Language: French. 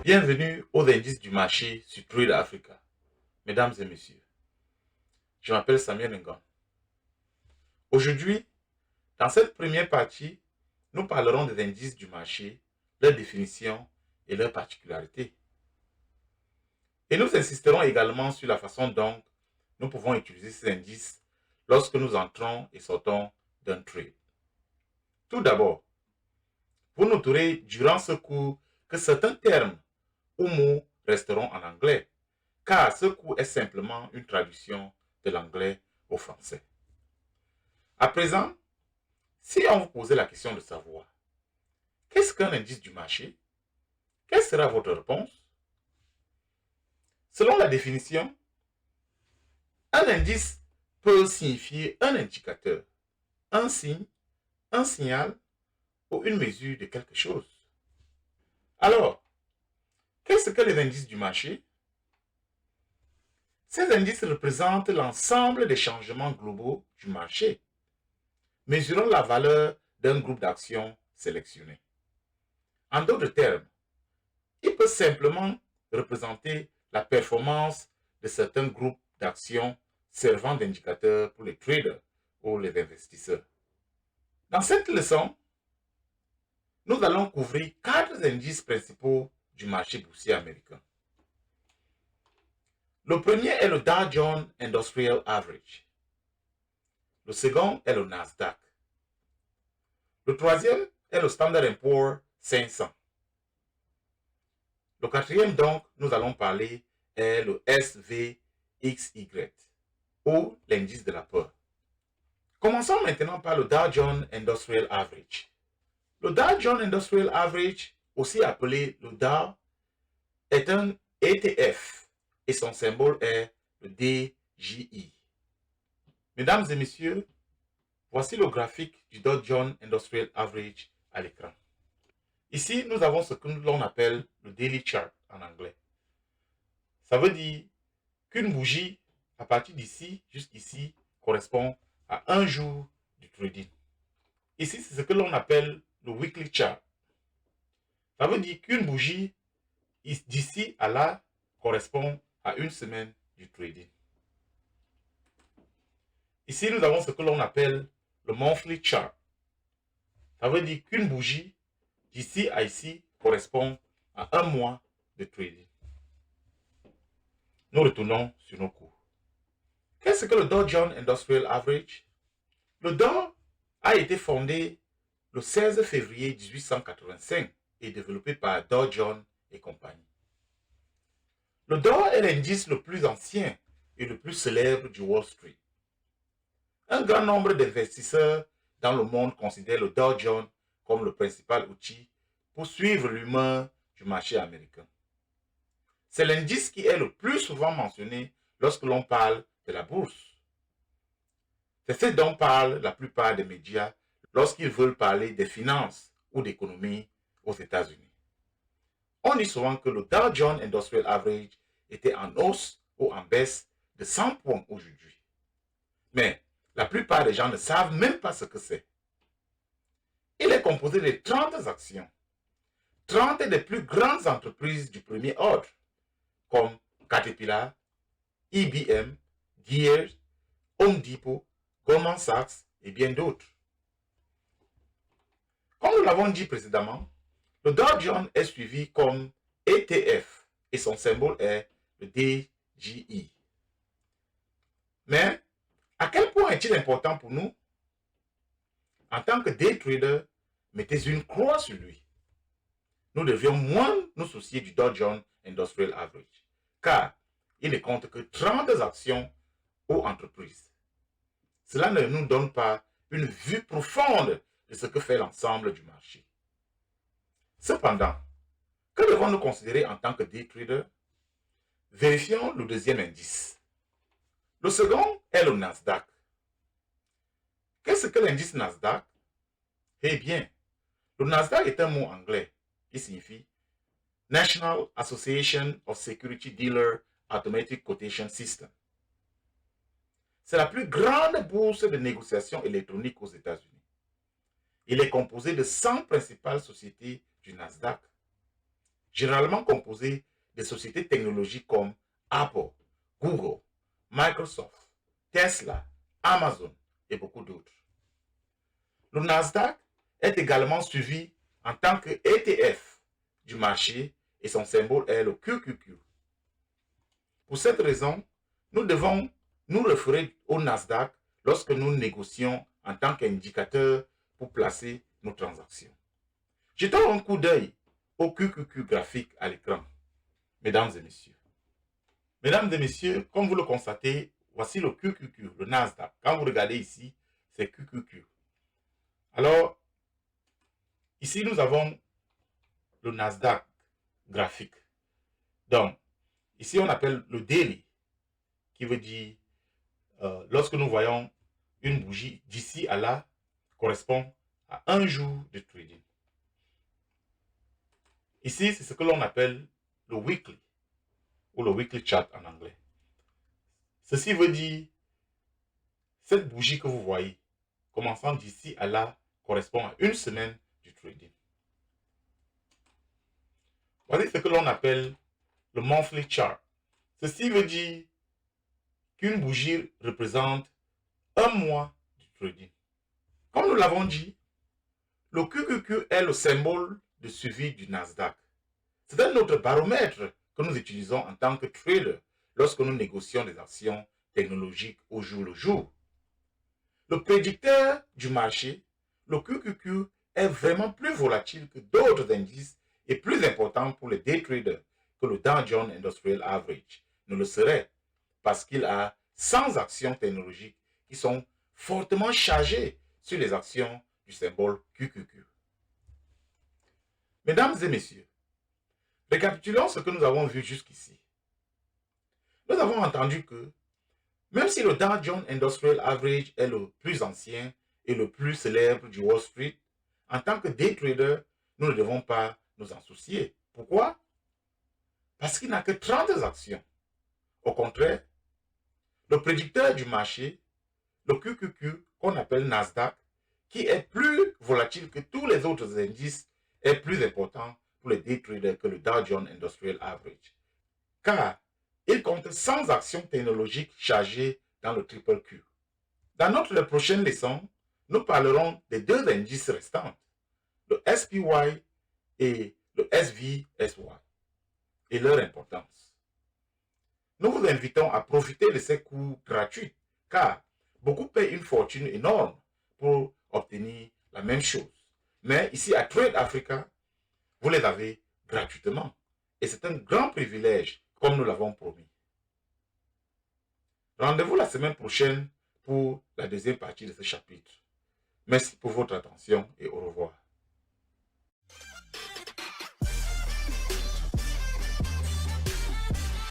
Bienvenue aux indices du marché sur Trade Africa. Mesdames et messieurs, je m'appelle Samuel Ngan. Aujourd'hui, dans cette première partie, nous parlerons des indices du marché, leur définition et leurs particularités. Et nous insisterons également sur la façon dont nous pouvons utiliser ces indices lorsque nous entrons et sortons d'un trade. Tout d'abord, vous noterez durant ce cours que certains termes ou mots resteront en anglais, car ce cours est simplement une traduction de l'anglais au français. À présent, si on vous posait la question de savoir qu'est-ce qu'un indice du marché, quelle sera votre réponse? Selon la définition, un indice peut signifier un indicateur, un signe, un signal ou une mesure de quelque chose. Alors, qu'est-ce que les indices du marché? Ces indices représentent l'ensemble des changements globaux du marché, mesurant la valeur d'un groupe d'actions sélectionné. En d'autres termes, il peut simplement représenter la performance de certains groupes d'actions servant d'indicateur pour les traders ou les investisseurs. Dans cette leçon, nous allons couvrir 4 indices principaux du marché boursier américain. Le premier est le Dow Jones Industrial Average. Le second est le Nasdaq. Le troisième est le Standard & Poor's 500. Le quatrième donc, nous allons parler, est le SVXY, ou l'indice de la peur. Commençons maintenant par le Dow Jones Industrial Average. Le Dow Jones Industrial Average, aussi appelé le Dow, est un ETF et son symbole est le DJI. Mesdames et messieurs, voici le graphique du Dow Jones Industrial Average à l'écran. Ici, nous avons ce que l'on appelle le Daily Chart en anglais. Ça veut dire qu'une bougie, à partir d'ici jusqu'ici, correspond à un jour du trading. Ici, c'est ce que l'on appelle le Weekly Chart. Ça veut dire qu'une bougie, d'ici à là, correspond à une semaine du trading. Ici, nous avons ce que l'on appelle le Monthly Chart. Ça veut dire qu'une bougie, d'ici à ici, correspond à un mois de trading. Nous retournons sur nos cours. Qu'est-ce que le Dow Jones Industrial Average? Le Dow a été fondé le 16 février 1885 et développé par Dow Jones et compagnie. Le Dow est l'indice le plus ancien et le plus célèbre du Wall Street. Un grand nombre d'investisseurs dans le monde considèrent le Dow Jones comme le principal outil pour suivre l'humeur du marché américain. C'est l'indice qui est le plus souvent mentionné lorsque l'on parle de la bourse. C'est ce dont parlent la plupart des médias lorsqu'ils veulent parler des finances ou d'économie aux États-Unis. On dit souvent que le Dow Jones Industrial Average était en hausse ou en baisse de 100 points aujourd'hui. Mais la plupart des gens ne savent même pas ce que c'est. Il est composé de 30 actions, 30 des plus grandes entreprises du premier ordre, comme Caterpillar, IBM, Gears, Home Depot, Goldman Sachs et bien d'autres. Comme nous l'avons dit précédemment, le Dow Jones est suivi comme ETF et son symbole est le DJI. Mais à quel point est-il important pour nous? En tant que day trader, mettez une croix sur lui. Nous devions moins nous soucier du Dow Jones Industrial Average, car il ne compte que 30 actions ou entreprises. Cela ne nous donne pas une vue profonde de ce que fait l'ensemble du marché. Cependant, que devons-nous considérer en tant que day trader? Vérifions le deuxième indice. Le second est le Nasdaq. Qu'est-ce que l'indice Nasdaq? Eh bien, le Nasdaq est un mot anglais qui signifie National Association of Security Dealer Automatic Quotation System. C'est la plus grande bourse de négociation électronique aux États-Unis. Il est composé de 100 principales sociétés du Nasdaq. généralement composé de sociétés technologiques comme Apple, Google, Microsoft, Tesla, Amazon et beaucoup d'autres. Le Nasdaq est également suivi en tant que ETF du marché et son symbole est le QQQ. Pour cette raison, nous devons nous référer au Nasdaq lorsque nous négocions en tant qu'indicateur pour placer nos transactions. Jetons un coup d'œil au QQQ graphique à l'écran, mesdames et messieurs. Mesdames et messieurs, comme vous le constatez, voici le QQQ, le Nasdaq. Quand vous regardez ici, c'est QQQ. Alors, ici, nous avons le Nasdaq graphique. Donc, ici, on appelle le daily, qui veut dire, lorsque nous voyons une bougie d'ici à là, correspond à un jour de trading. Ici, c'est ce que l'on appelle le weekly, ou le weekly chart en anglais. Ceci veut dire, cette bougie que vous voyez, commençant d'ici à là, correspond à une semaine du trading. Voici ce que l'on appelle le monthly chart. Ceci veut dire qu'une bougie représente un mois du trading. Comme nous l'avons dit, le QQQ est le symbole de suivi du Nasdaq. C'est un autre baromètre que nous utilisons en tant que trader lorsque nous négocions des actions technologiques au jour le jour. Le prédicteur du marché, le QQQ, est vraiment plus volatile que d'autres indices et plus important pour les day traders que le Dow Jones Industrial Average ne le serait parce qu'il a 100 actions technologiques qui sont fortement chargées sur les actions du symbole QQQ. Mesdames et messieurs, récapitulons ce que nous avons vu jusqu'ici. Nous avons entendu que même si le Dow Jones Industrial Average est le plus ancien et le plus célèbre du Wall Street, en tant que day trader, nous ne devons pas nous en soucier. Pourquoi? Parce qu'il n'a que 30 actions. Au contraire, le prédicteur du marché, le QQQ, qu'on appelle Nasdaq, qui est plus volatile que tous les autres indices, est plus important pour les day traders que le Dow Jones Industrial Average. Car il compte 100 actions technologiques chargées dans le triple Q. Dans notre prochaine leçon, nous parlerons des deux indices restants, le SPY et le SVSY, et leur importance. Nous vous invitons à profiter de ces cours gratuits, car beaucoup payent une fortune énorme pour obtenir la même chose. Mais ici à Trade Africa, vous les avez gratuitement. Et c'est un grand privilège, comme nous l'avons promis. Rendez-vous la semaine prochaine pour la deuxième partie de ce chapitre. Merci pour votre attention et au revoir.